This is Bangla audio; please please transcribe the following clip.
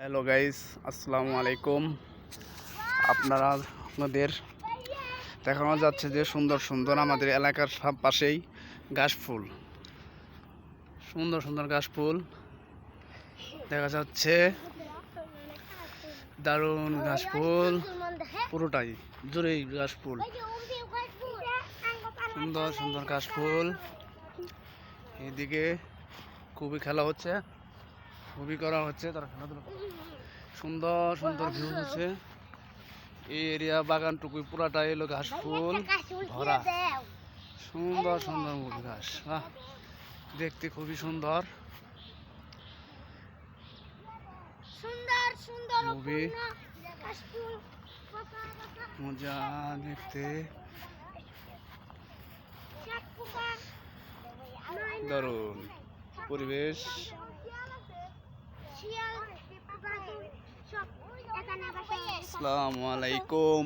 হ্যালো গাইস, আসসালামু আলাইকুম। আপনাদের দেখানো যাচ্ছে যে সুন্দর সুন্দর আমাদের এলাকার পাশেই ঘাসফুল, সুন্দর সুন্দর ঘাসফুল দেখা যাচ্ছে। দারুণ ঘাসফুল, পুরোটাই জুড়েই ঘাসফুল, সুন্দর সুন্দর ঘাসফুল। এদিকে খুবই খেলা হচ্ছে, খুবই করা হচ্ছে, তারা খেলাধুলা, সুন্দর সুন্দর ভিউ হচ্ছে। এই এরিয়া বাগানটুকুই পুরাটাই এলো ঘাস ফুল ভরা, সুন্দর সুন্দর মুভি ঘাস, দেখতে খুবই সুন্দর মুভি, মজা দেখতে, দারুণ পরিবেশ। আসসালামু আলাইকুম।